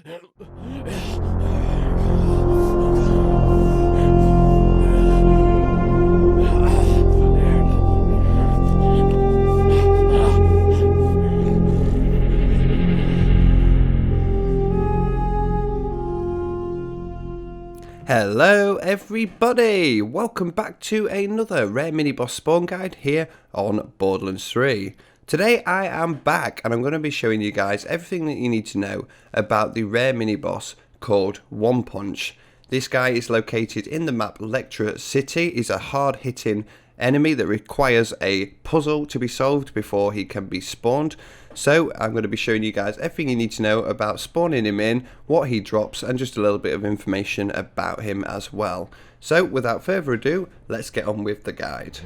Hello everybody, welcome back to another rare mini boss spawn guide here on Borderlands 3. Today I am back and I'm going to be showing you guys everything that you need to know about the rare mini boss called One Punch. This guy is located in the map Lectra City. He's a hard hitting enemy that requires a puzzle to be solved before he can be spawned. So I'm going to be showing you guys everything you need to know about spawning him in, what he drops, and just a little bit of information about him as well. So without further ado, let's get on with the guide.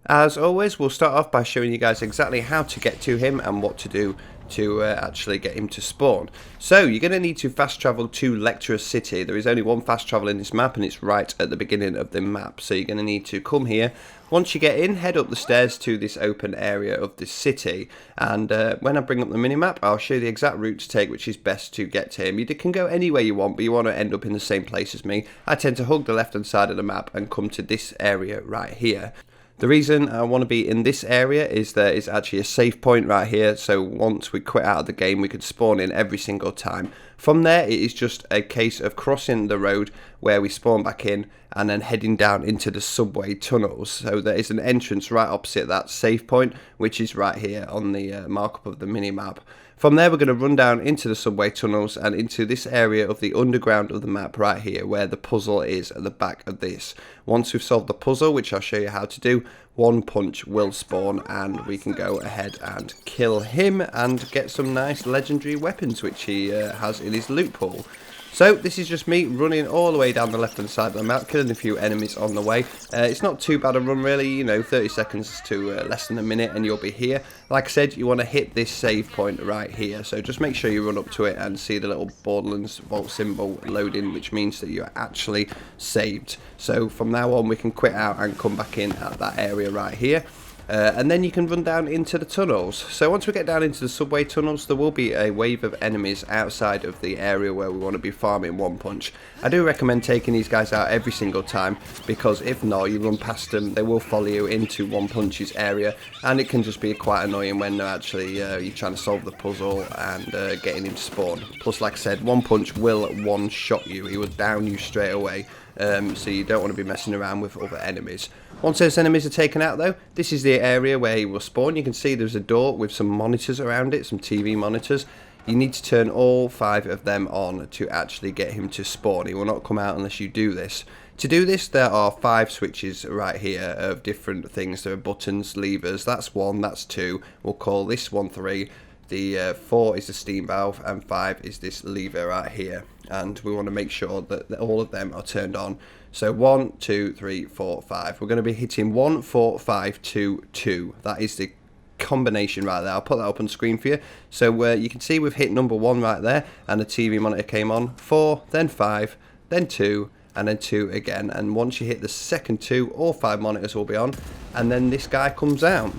As always, we'll start off by showing you guys exactly how to get to him and what to do to actually get him to spawn. So you're going to need to fast travel to Lectra City. There is only one fast travel in this map and it's right at the beginning of the map. So you're going to need to come here. Once you get in, head up the stairs to this open area of the city, and when I bring up the minimap, I'll show you the exact route to take, which is best to get to him. You can go anywhere you want, but you want to end up in the same place as me. I tend to hug the left hand side of the map and come to this area right here. The reason I want to be in this area is there is actually a save point right here, so once we quit out of the game we could spawn in every single time. From there it is just a case of crossing the road where we spawn back in and then heading down into the subway tunnels. So there is an entrance right opposite that save point, which is right here on the markup of the mini-map. From there we're going to run down into the subway tunnels and into this area of the underground of the map right here where the puzzle is at the back of this. Once we've solved the puzzle, which I'll show you how to do, One Punch will spawn and we can go ahead and kill him and get some nice legendary weapons which he has in his loot pool. So this is just me running all the way down the left hand side of the map, killing a few enemies on the way. It's not too bad a run really, you know, 30 seconds to less than a minute and you'll be here. Like I said, you want to hit this save point right here, so just make sure you run up to it and see the little Borderlands vault symbol loading, which means that you're actually saved. So from now on we can quit out and come back in at that area right here. And then you can run down into the tunnels. So once we get down into the subway tunnels, there will be a wave of enemies outside of the area where we want to be farming One Punch. I do recommend taking these guys out every single time, because if not, you run past them, they will follow you into One Punch's area, and it can just be quite annoying when they're actually you're trying to solve the puzzle and getting him to spawn. Plus, like I said, One Punch will one-shot you. He will down you straight away. So you don't want to be messing around with other enemies. Once those enemies are taken out though, this is the area where he will spawn. You can see there's a door with some monitors around it, some TV monitors. You need to turn all 5 of them on to actually get him to spawn. He will not come out unless you do this. To do this, there are 5 switches right here of different things. There are buttons, levers, that's 1, that's 2. We'll call this one 3. The 4 is the steam valve and 5 is this lever right here, and we want to make sure that all of them are turned on. So 1, 2, 3, 4, 5. We're going to be hitting 1, 4, 5, 2, 2. That is the combination right there. I'll put that up on screen for you. So you can see we've hit number 1 right there and the TV monitor came on. 4, then 5, then 2, and then 2 again. And once you hit the second 2, all 5 monitors will be on, and then this guy comes out.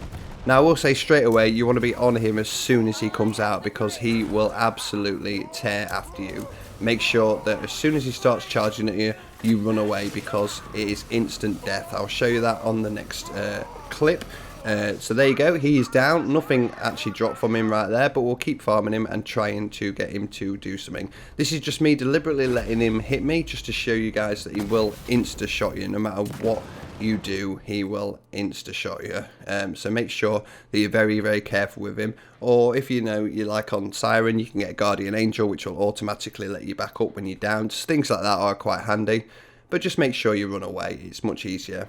Now I will say straight away, you want to be on him as soon as he comes out, because he will absolutely tear after you. Make sure that as soon as he starts charging at you, you run away, because it is instant death. I'll show you that on the next clip. So there you go, he is down. Nothing actually dropped from him right there, but we'll keep farming him and trying to get him to do something. This is just me deliberately letting him hit me, just to show you guys that he will insta-shot you no matter what you do. He will insta-shot you. So make sure that you're very, very careful with him. Or if you know you like on Siren, you can get Guardian Angel, which will automatically let you back up when you're down. Just things like that are quite handy. But just make sure you run away. It's much easier.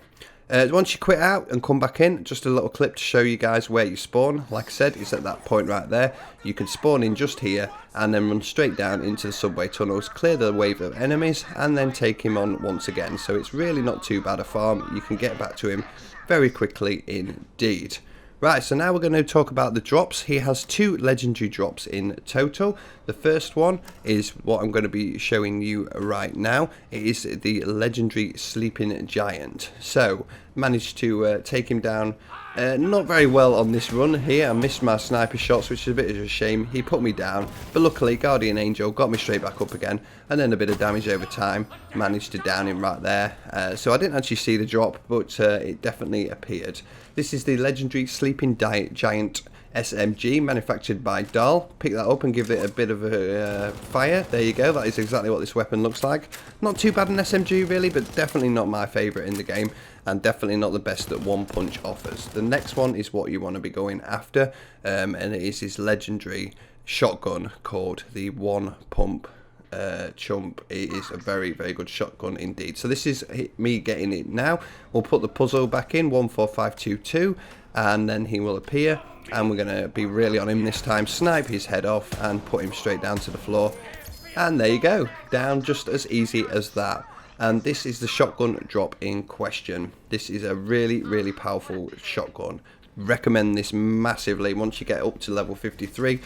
Once you quit out and come back in, just a little clip to show you guys where you spawn. Like I said, it's at that point right there. You can spawn in just here and then run straight down into the subway tunnels, clear the wave of enemies, and then take him on once again. So it's really not too bad a farm. You can get back to him very quickly indeed. Right, so now we're going to talk about the drops. He has 2 legendary drops in total. The first one is what I'm going to be showing you right now. It is the legendary sleeping giant. So managed to take him down not very well on this run here. I missed my sniper shots, which is a bit of a shame. He put me down, but luckily Guardian Angel got me straight back up again, and then a bit of damage over time, managed to down him right there. So I didn't actually see the drop, but it definitely appeared. This is the legendary Sleeping Giant SMG, manufactured by Dahl. Pick that up and give it a bit of a fire. There you go, that is exactly what this weapon looks like. Not too bad an SMG really, but definitely not my favourite in the game, and definitely not the best that One Punch offers. The next one is what you want to be going after, and it is this legendary shotgun called the One Pump Chump. It is a very, very good shotgun indeed. So this is me getting it now. We'll put the puzzle back in, 14522, and then he will appear, and we're going to be really on him this time, snipe his head off and put him straight down to the floor, and there you go, down just as easy as that. And this is the shotgun drop in question. This is a really, really powerful shotgun. Recommend this massively. Once you get up to level 53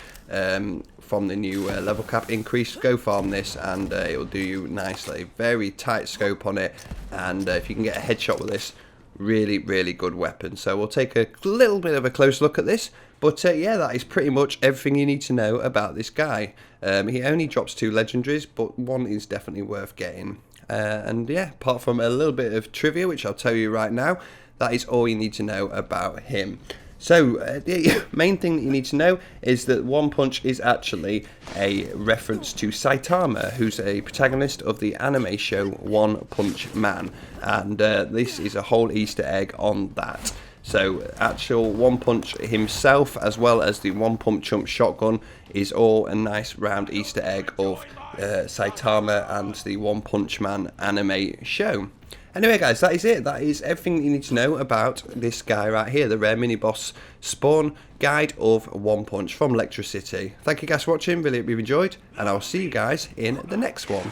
from the new level cap increase, go farm this, and it will do you nicely. Very tight scope on it, and if you can get a headshot with this, really, really good weapon. So we'll take a little bit of a close look at this, but yeah, that is pretty much everything you need to know about this guy. He only drops 2 legendaries, but one is definitely worth getting. And yeah, apart from a little bit of trivia, which I'll tell you right now, that is all you need to know about him. So the main thing that you need to know is that One Punch is actually a reference to Saitama, who's a protagonist of the anime show One Punch Man, and this is a whole Easter egg on that. So actual One Punch himself, as well as the One Pump Chump shotgun, is all a nice round Easter egg of Saitama and the One Punch Man anime show. Anyway guys, that is it. That is everything you need to know about this guy right here, the rare mini boss spawn guide of One Punch from Lectra City. Thank you guys for watching, really hope you've enjoyed, and I'll see you guys in the next one.